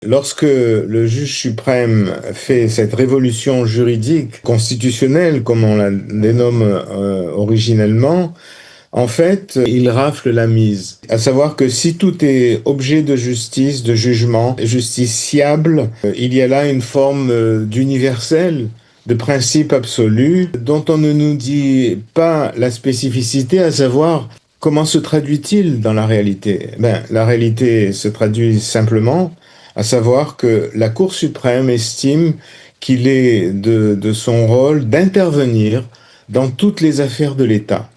Lorsque le juge suprême fait cette révolution juridique, constitutionnelle, comme on la dénomme originellement, en fait, il rafle la mise. À savoir que si tout est objet de justice, de jugement, justiciable, il y a là une forme d'universel, de principe absolu, dont on ne nous dit pas la spécificité, à savoir comment se traduit-il dans la réalité. La réalité se traduit simplement, à savoir que la Cour suprême estime qu'il est de son rôle d'intervenir dans toutes les affaires de l'État.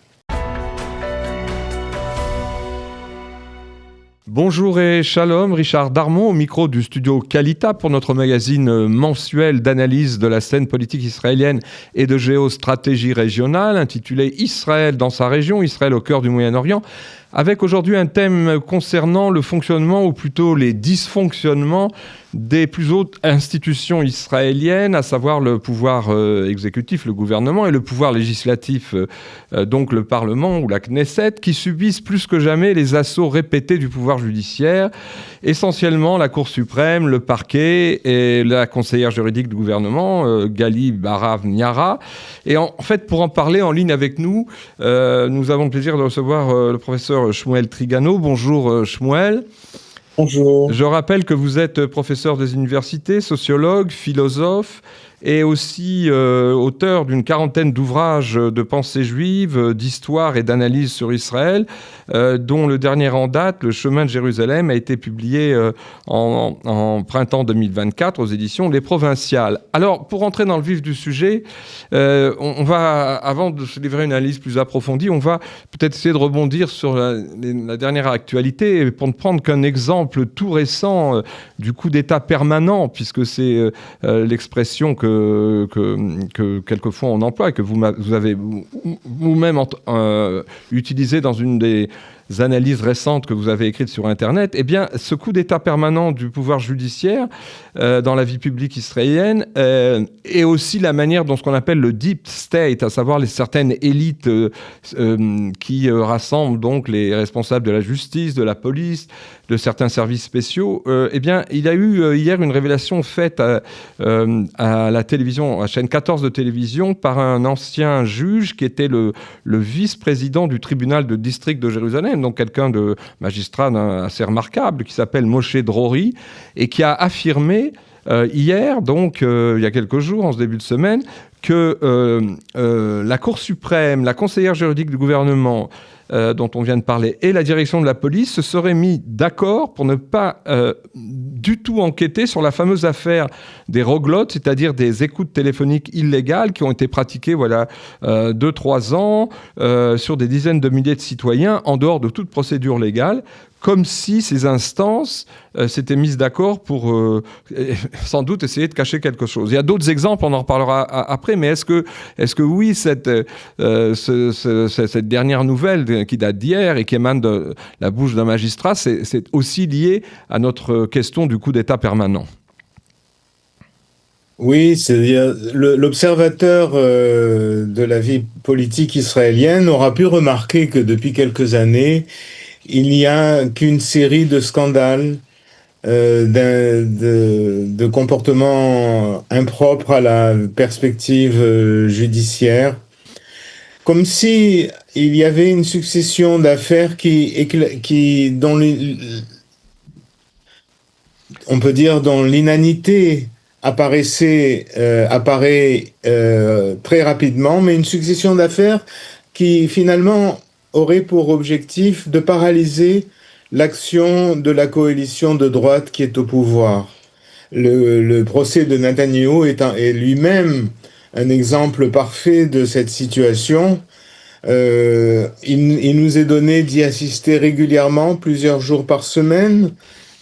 Bonjour et shalom, Richard Darmon au micro du studio Kalita pour notre magazine mensuel d'analyse de la scène politique israélienne et de géostratégie régionale intitulé Israël dans sa région, Israël au cœur du Moyen-Orient, avec aujourd'hui un thème concernant le fonctionnement ou plutôt les dysfonctionnements des plus hautes institutions israéliennes, à savoir le pouvoir exécutif, le gouvernement, et le pouvoir législatif, donc le Parlement ou la Knesset, qui subissent plus que jamais les assauts répétés du pouvoir judiciaire, essentiellement la Cour suprême, le parquet et la conseillère juridique du gouvernement, Gali Baharav-Miara. Et en fait, pour en parler en ligne avec nous, nous avons le plaisir de recevoir le professeur Shmuel Trigano. Bonjour Shmuel. Bonjour. Je rappelle que vous êtes professeur des universités, sociologue, philosophe et aussi auteur d'une quarantaine d'ouvrages de pensée juive, d'histoire et d'analyse sur Israël, dont le dernier en date, Le chemin de Jérusalem, a été publié en printemps 2024 aux éditions Les Provinciales. Alors, pour entrer dans le vif du sujet, on va, avant de se livrer une analyse plus approfondie, on va peut-être essayer de rebondir sur la dernière actualité pour ne prendre qu'un exemple tout récent du coup d'État permanent, puisque c'est l'expression que quelquefois on emploie et que vous avez vous-même utilisé dans une des analyses récentes que vous avez écrites sur Internet. Eh bien, ce coup d'État permanent du pouvoir judiciaire dans la vie publique israélienne et aussi la manière dont ce qu'on appelle le deep state, à savoir certaines élites qui rassemblent donc les responsables de la justice, de la police, de certains services spéciaux. Eh bien, il y a eu hier une révélation faite à la télévision, à chaîne 14 de télévision, par un ancien juge qui était le vice-président du tribunal de district de Jérusalem, donc quelqu'un de magistrat assez remarquable, qui s'appelle Moshe Drori, et qui a affirmé hier, donc il y a quelques jours, en ce début de semaine, que la Cour suprême, la conseillère juridique du gouvernement, dont on vient de parler, et la direction de la police se seraient mis d'accord pour ne pas du tout enquêter sur la fameuse affaire des roglottes, c'est-à-dire des écoutes téléphoniques illégales qui ont été pratiquées 2-3 ans sur des dizaines de milliers de citoyens en dehors de toute procédure légale, comme si ces instances s'étaient mises d'accord pour sans doute essayer de cacher quelque chose. Il y a d'autres exemples, on en reparlera après, mais est-ce que oui, cette dernière nouvelle qui date d'hier et qui émane de la bouche d'un magistrat, c'est aussi lié à notre question du coup d'État permanent? Oui, c'est-à-dire l'observateur de la vie politique israélienne aura pu remarquer que depuis quelques années, il n'y a qu'une série de scandales, de comportements impropres à la perspective judiciaire, comme si il y avait une succession d'affaires dont on peut dire dont l'inanité apparaît très rapidement, mais une succession d'affaires qui finalement aurait pour objectif de paralyser l'action de la coalition de droite qui est au pouvoir. Le procès de Netanyahou est lui-même un exemple parfait de cette situation. Il nous est donné d'y assister régulièrement, plusieurs jours par semaine.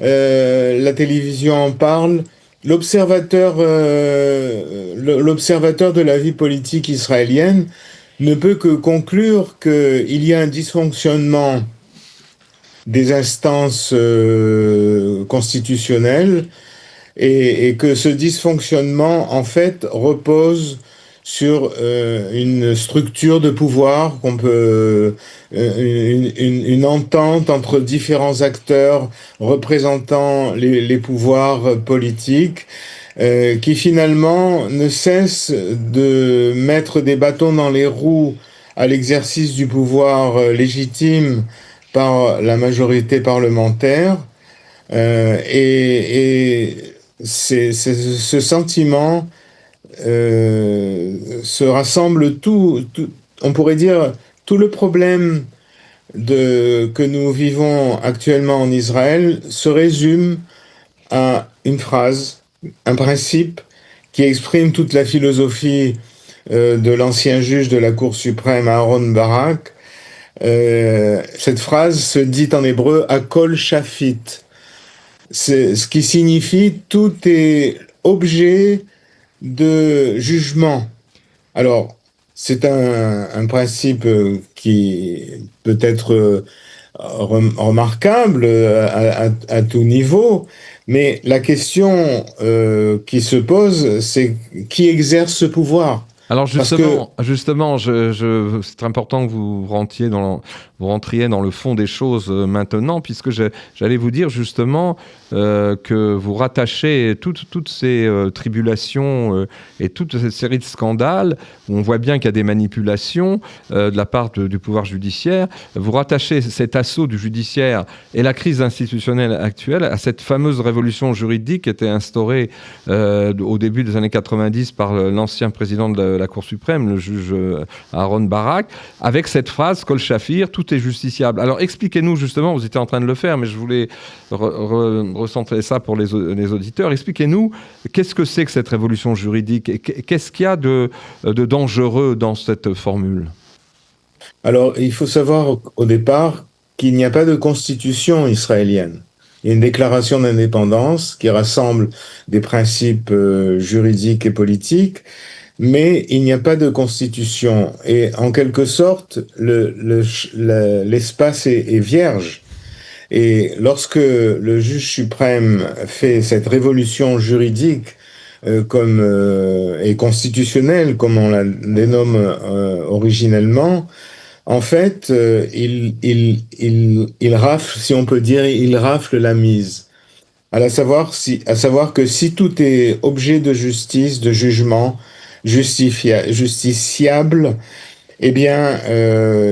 La télévision en parle. L'observateur de la vie politique israélienne ne peut que conclure qu'il y a un dysfonctionnement des instances constitutionnelles et que ce dysfonctionnement, en fait, repose sur une structure de pouvoir qu'on peut, une entente entre différents acteurs représentant les pouvoirs politiques, qui finalement ne cesse de mettre des bâtons dans les roues à l'exercice du pouvoir légitime par la majorité parlementaire. Et ce sentiment se rassemble on pourrait dire, tout le problème que nous vivons actuellement en Israël se résume à une phrase, un principe qui exprime toute la philosophie de l'ancien juge de la Cour suprême, Aaron Barak. Cette phrase se dit en hébreu « Akol Shafit », ce qui signifie « tout est objet de jugement ». Alors, c'est un principe qui peut être remarquable à tout niveau, mais la question qui se pose, c'est qui exerce ce pouvoir? Alors justement, c'est important que vous rentriez dans le fond des choses maintenant, puisque j'allais vous dire justement que vous rattachez toutes ces tribulations et toute cette série de scandales, où on voit bien qu'il y a des manipulations de la part du pouvoir judiciaire. Vous rattachez cet assaut du judiciaire et la crise institutionnelle actuelle à cette fameuse révolution juridique qui a été instaurée au début des années 90 par l'ancien président de la Cour suprême, le juge Aaron Barak, avec cette phrase « Kol Shafir », tout est justiciable. Alors expliquez-nous justement, vous étiez en train de le faire, mais je voulais recentrer ça pour les auditeurs. Expliquez-nous, qu'est-ce que c'est que cette révolution juridique? Qu'est-ce qu'il y a de dangereux dans cette formule? Alors, il faut savoir au départ qu'il n'y a pas de constitution israélienne. Il y a une déclaration d'indépendance qui rassemble des principes juridiques et politiques, mais il n'y a pas de constitution. Et en quelque sorte, l'espace est vierge. Et lorsque le juge suprême fait cette révolution juridique et constitutionnelle, comme on la dénomme originellement, en fait, il rafle, si on peut dire, il rafle la mise. À savoir que si tout est objet de justice, de jugement, justiciable, eh bien,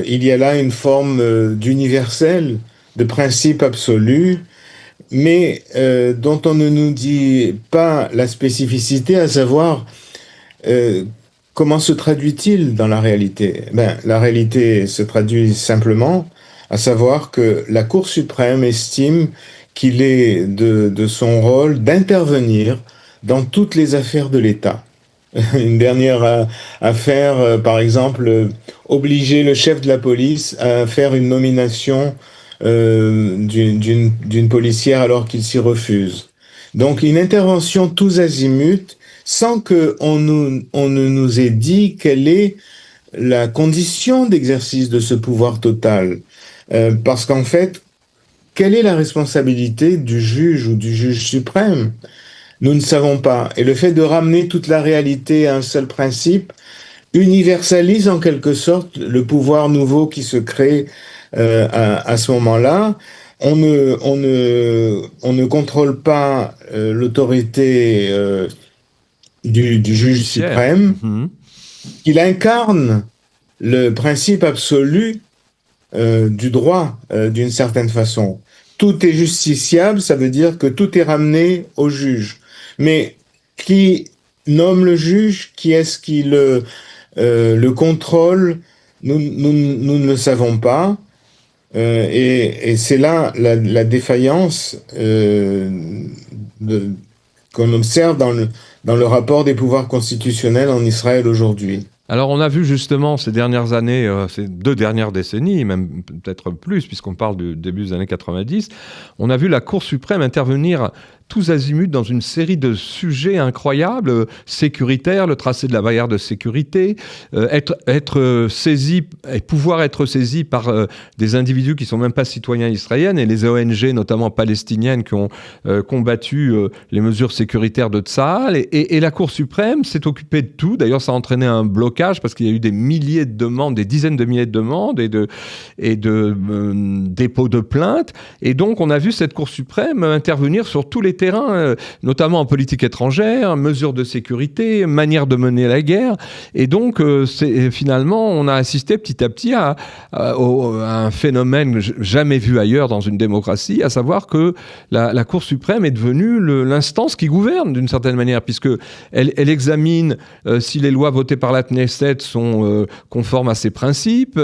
il y a là une forme d'universel, de principe absolu, mais dont on ne nous dit pas la spécificité, à savoir comment se traduit-il dans la réalité. La réalité se traduit simplement, à savoir que la Cour suprême estime qu'il est de son rôle d'intervenir dans toutes les affaires de l'État. Une dernière affaire, par exemple, obliger le chef de la police à faire une nomination d'une policière alors qu'il s'y refuse. Donc une intervention tous azimuts sans qu'on ne nous ait dit quelle est la condition d'exercice de ce pouvoir total. Parce qu'en fait, quelle est la responsabilité du juge ou du juge suprême? Nous ne savons pas. Et le fait de ramener toute la réalité à un seul principe universalise en quelque sorte le pouvoir nouveau qui se crée à ce moment-là. On ne contrôle pas l'autorité du juge suprême. Il incarne le principe absolu du droit d'une certaine façon. Tout est justiciable, ça veut dire que tout est ramené au juge. Mais qui nomme le juge? Qui est-ce qui le contrôle? Nous ne le savons pas. Et c'est là la défaillance qu'on observe dans le rapport des pouvoirs constitutionnels en Israël aujourd'hui. Alors on a vu justement ces dernières années, ces 2 dernières décennies, même peut-être plus, puisqu'on parle du début des années 90, on a vu la Cour suprême intervenir tous azimuts dans une série de sujets incroyables, sécuritaires, le tracé de la barrière de sécurité, être saisi et pouvoir être saisi par des individus qui sont même pas citoyens israéliens, et les ONG, notamment palestiniennes, qui ont combattu les mesures sécuritaires de Tsahal. Et la Cour suprême s'est occupée de tout. D'ailleurs, ça a entraîné un blocage parce qu'il y a eu des milliers de demandes, des dizaines de milliers de demandes et de dépôts de plaintes. Et donc, on a vu cette Cour suprême intervenir sur tous les terrains, notamment en politique étrangère, mesures de sécurité, manière de mener la guerre. Et donc, finalement, on a assisté petit à petit à un phénomène jamais vu ailleurs dans une démocratie, à savoir que la Cour suprême est devenue l'instance qui gouverne d'une certaine manière, puisqu'elle examine si les lois votées par la Knesset sont conformes à ses principes,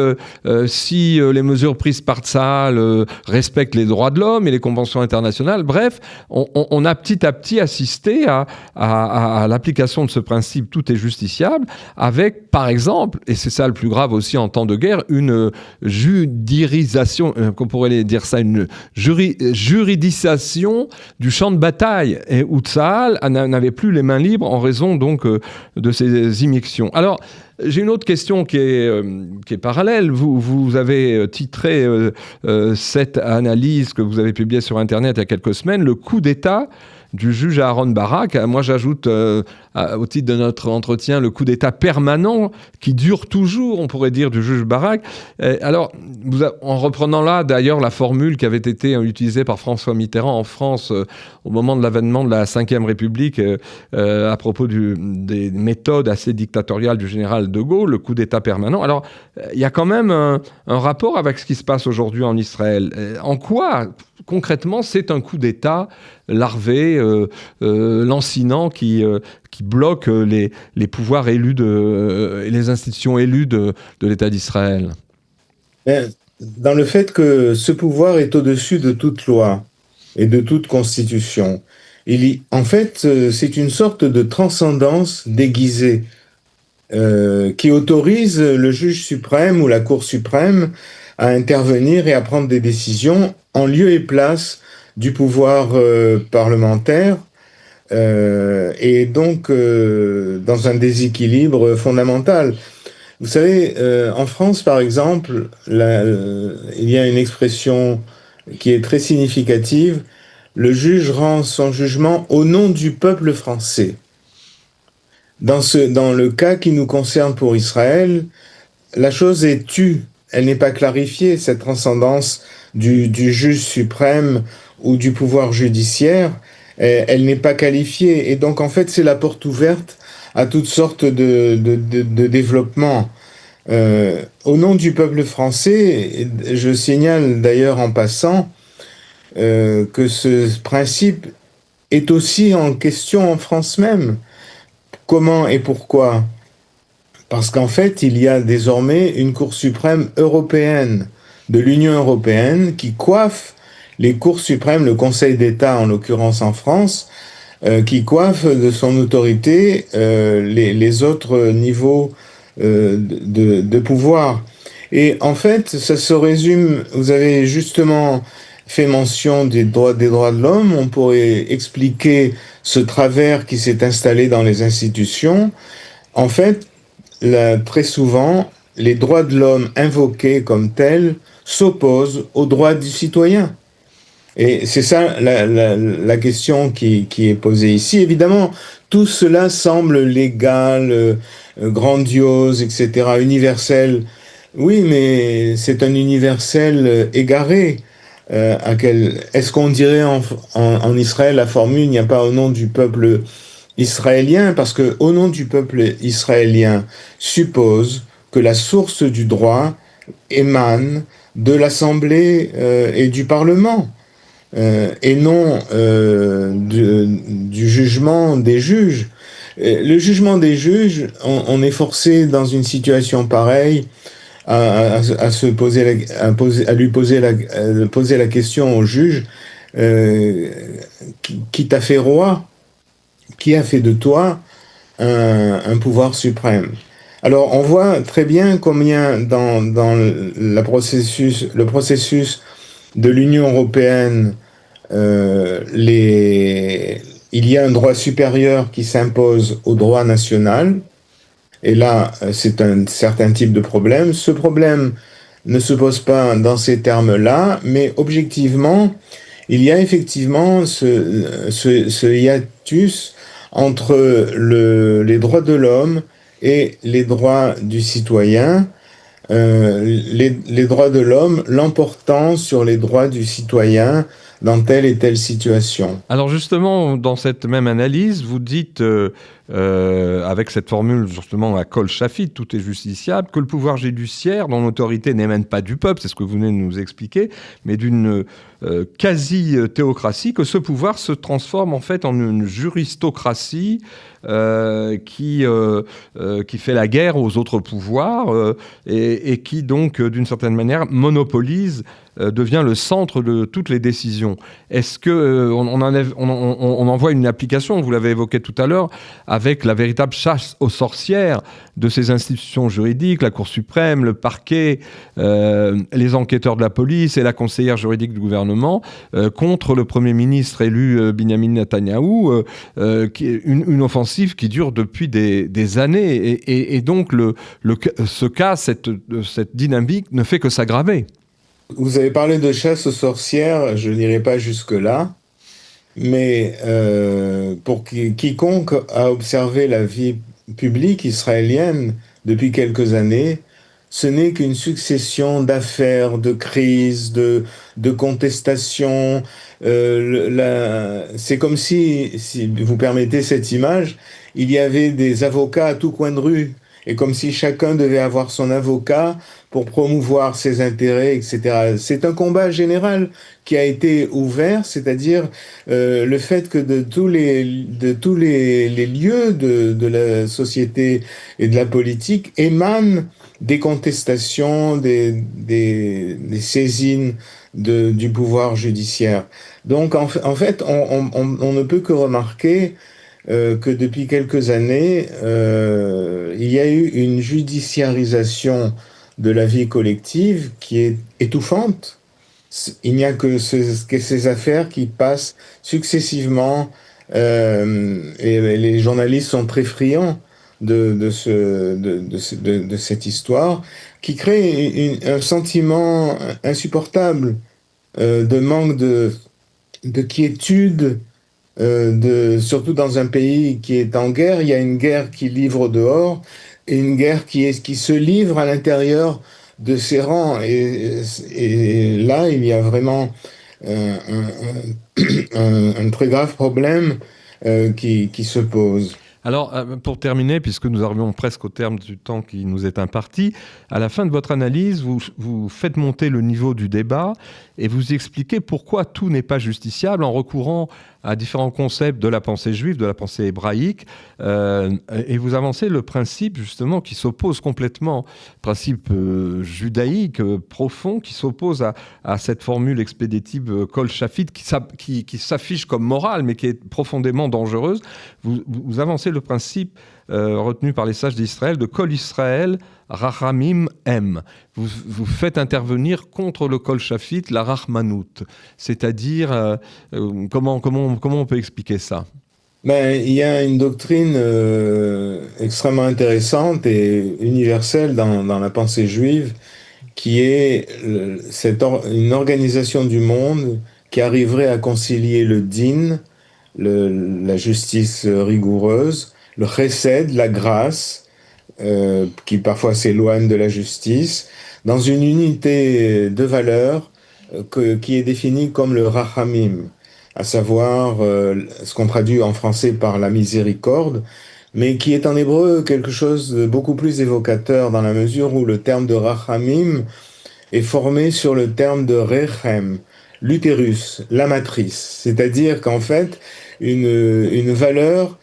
si les mesures prises par Tsahal respectent les droits de l'homme et les conventions internationales. Bref, on a petit à petit assisté à l'application de ce principe « tout est justiciable » avec, par exemple, et c'est ça le plus grave aussi en temps de guerre, une judiciarisation, qu'on pourrait dire ça, une juridisation du champ de bataille, et où Tsahal n'avait plus les mains libres en raison donc de ces immixtions. Alors, j'ai une autre question qui est parallèle. Vous avez titré cette analyse que vous avez publiée sur Internet il y a quelques semaines, le coup d'État du juge Aaron Barak. Moi, j'ajoute au titre de notre entretien le coup d'État permanent qui dure toujours, on pourrait dire, du juge Barak. Alors, en reprenant là, d'ailleurs, la formule qui avait été utilisée par François Mitterrand en France au moment de l'avènement de la Ve République à propos des méthodes assez dictatoriales du général de Gaulle, le coup d'État permanent. Alors, il y a quand même un rapport avec ce qui se passe aujourd'hui en Israël. En quoi, concrètement, c'est un coup d'État larvé, lancinant, qui bloque les pouvoirs élus et les institutions élues de l'État d'Israël? Dans le fait que ce pouvoir est au-dessus de toute loi et de toute constitution. En fait, c'est une sorte de transcendance déguisée qui autorise le juge suprême ou la Cour suprême à intervenir et à prendre des décisions en lieu et place du pouvoir parlementaire, et donc dans un déséquilibre fondamental. Vous savez, en France, par exemple, il y a une expression qui est très significative: le juge rend son jugement au nom du peuple français. Dans le cas qui nous concerne pour Israël, la chose est tue, elle n'est pas clarifiée, cette transcendance du juge suprême ou du pouvoir judiciaire, elle n'est pas qualifiée. Et donc, en fait, c'est la porte ouverte à toutes sortes de développements. Au nom du peuple français, je signale d'ailleurs en passant que ce principe est aussi en question en France même. Comment et pourquoi ? Parce qu'en fait, il y a désormais une Cour suprême européenne de l'Union européenne qui coiffe les cours suprêmes, le Conseil d'État en l'occurrence en France, qui coiffe de son autorité les autres niveaux de pouvoir. Et en fait, ça se résume, vous avez justement fait mention des droits de l'homme, on pourrait expliquer ce travers qui s'est installé dans les institutions. En fait, très souvent, les droits de l'homme invoqués comme tels s'opposent aux droits du citoyen. Et c'est ça la question qui est posée ici. Évidemment, tout cela semble légal, grandiose, etc., universel. Oui, mais c'est un universel égaré. Est-ce qu'on dirait en Israël la formule « il n'y a pas au nom du peuple israélien » parce que au nom du peuple israélien suppose que la source du droit émane de l'Assemblée et du Parlement, et non du jugement des juges. Le jugement des juges, on est forcé dans une situation pareille à lui poser la question au juge, qui t'a fait roi, qui a fait de toi un pouvoir suprême. Alors on voit très bien combien dans le processus de l'Union européenne il y a un droit supérieur qui s'impose au droit national. Et là, c'est un certain type de problème. Ce problème ne se pose pas dans ces termes-là, mais objectivement, il y a effectivement ce hiatus entre les droits de l'homme et les droits du citoyen, les droits de l'homme l'emportant sur les droits du citoyen dans telle et telle situation. Alors justement, dans cette même analyse, vous dites, avec cette formule justement à Kol Shafit, tout est justiciable, que le pouvoir judiciaire, dont l'autorité n'émane pas du peuple, c'est ce que vous venez de nous expliquer, mais d'une quasi-théocratie, que ce pouvoir se transforme en fait en une juristocratie qui fait la guerre aux autres pouvoirs et qui donc, d'une certaine manière, monopolise devient le centre de toutes les décisions. Est-ce que on en voit une application, vous l'avez évoqué tout à l'heure, avec la véritable chasse aux sorcières de ces institutions juridiques, la Cour suprême, le parquet, les enquêteurs de la police et la conseillère juridique du gouvernement contre le Premier ministre élu Binyamin Netanyahou, qui est une offensive qui dure depuis des années. Et donc ce cas, cette dynamique ne fait que s'aggraver. Vous avez parlé de chasse aux sorcières, je n'irai pas jusque-là, mais pour quiconque a observé la vie publique israélienne depuis quelques années, ce n'est qu'une succession d'affaires, de crises, de contestations. C'est comme si vous permettez cette image, il y avait des avocats à tout coin de rue, et comme si chacun devait avoir son avocat pour promouvoir ses intérêts, etc. C'est un combat général qui a été ouvert, c'est-à-dire le fait que de tous les lieux de la société et de la politique émanent des contestations, des saisines du pouvoir judiciaire. Donc en fait, on ne peut que remarquer que depuis quelques années, il y a eu une judiciarisation de la vie collective qui est étouffante. Il n'y a que ces affaires qui passent successivement et les journalistes sont très friands de cette histoire qui crée un sentiment insupportable de manque de quiétude. Surtout dans un pays qui est en guerre, il y a une guerre qui livre au dehors et une guerre qui se livre à l'intérieur de ses rangs. Et là, il y a vraiment un très grave problème qui se pose. Alors, pour terminer, puisque nous arrivons presque au terme du temps qui nous est imparti, à la fin de votre analyse, vous faites monter le niveau du débat et vous expliquez pourquoi tout n'est pas justiciable en recourant à différents concepts de la pensée juive, de la pensée hébraïque, et vous avancez le principe justement qui s'oppose complètement, principe judaïque profond, qui s'oppose à cette formule expéditive Kol Shafit qui s'affiche comme morale, mais qui est profondément dangereuse. Vous avancez le principe retenu par les sages d'Israël de Kol Israël Rachamim Em. Vous faites intervenir contre le Kol Shafit la Rachmanout, c'est-à-dire comment on peut expliquer ça? Il y a une doctrine extrêmement intéressante et universelle dans la pensée juive qui est une organisation du monde qui arriverait à concilier le din, la justice rigoureuse, le chesed, la grâce, qui parfois s'éloigne de la justice, dans une unité de valeurs qui est définie comme le rachamim, à savoir ce qu'on traduit en français par la miséricorde, mais qui est en hébreu quelque chose de beaucoup plus évocateur dans la mesure où le terme de rachamim est formé sur le terme de rechem, l'utérus, la matrice, c'est-à-dire qu'en fait, une valeur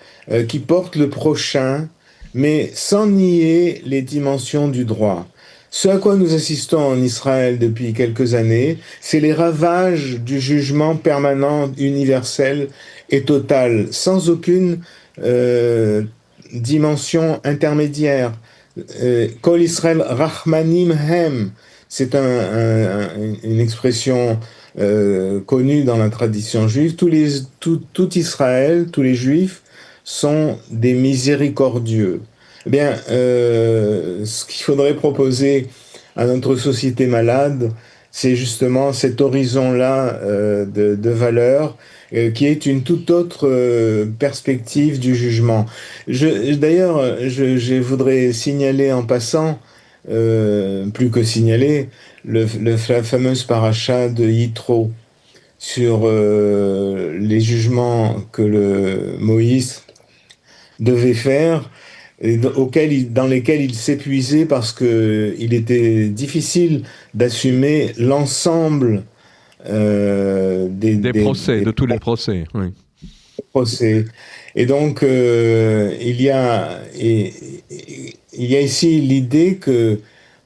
qui porte le prochain, mais sans nier les dimensions du droit. Ce à quoi nous assistons en Israël depuis quelques années, c'est les ravages du jugement permanent, universel et total, sans aucune dimension intermédiaire. Kol Israël Rachmanim Hem, c'est une expression connu dans la tradition juive. Tout Israël, tous les Juifs sont des miséricordieux. Eh bien, ce qu'il faudrait proposer à notre société malade, c'est justement cet horizon-là de valeurs qui est une toute autre perspective du jugement. D'ailleurs, je voudrais signaler en passant, plus que signaler, la fameuse paracha de Yitro sur les jugements que Moïse devait faire et dans lesquels il s'épuisait parce que il était difficile d'assumer l'ensemble de tous les procès. Oui. Procès. Et donc il y a ici l'idée que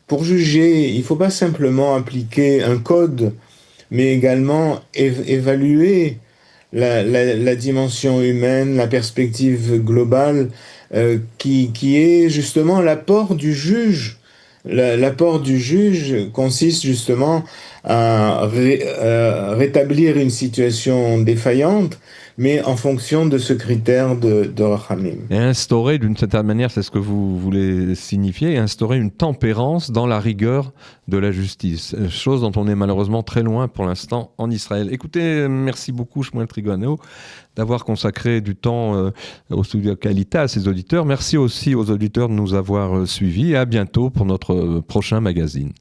pour juger, il ne faut pas simplement appliquer un code, mais également évaluer la dimension humaine, la perspective globale, qui est justement l'apport du juge. L'apport du juge consiste justement à rétablir une situation défaillante, mais en fonction de ce critère de Rachamim. Et instaurer, d'une certaine manière, c'est ce que vous voulez signifier, instaurer une tempérance dans la rigueur de la justice, chose dont on est malheureusement très loin pour l'instant en Israël. Écoutez, merci beaucoup Shmuel Trigano d'avoir consacré du temps au studio Qualité, à ses auditeurs. Merci aussi aux auditeurs de nous avoir suivis et à bientôt pour notre prochain magazine.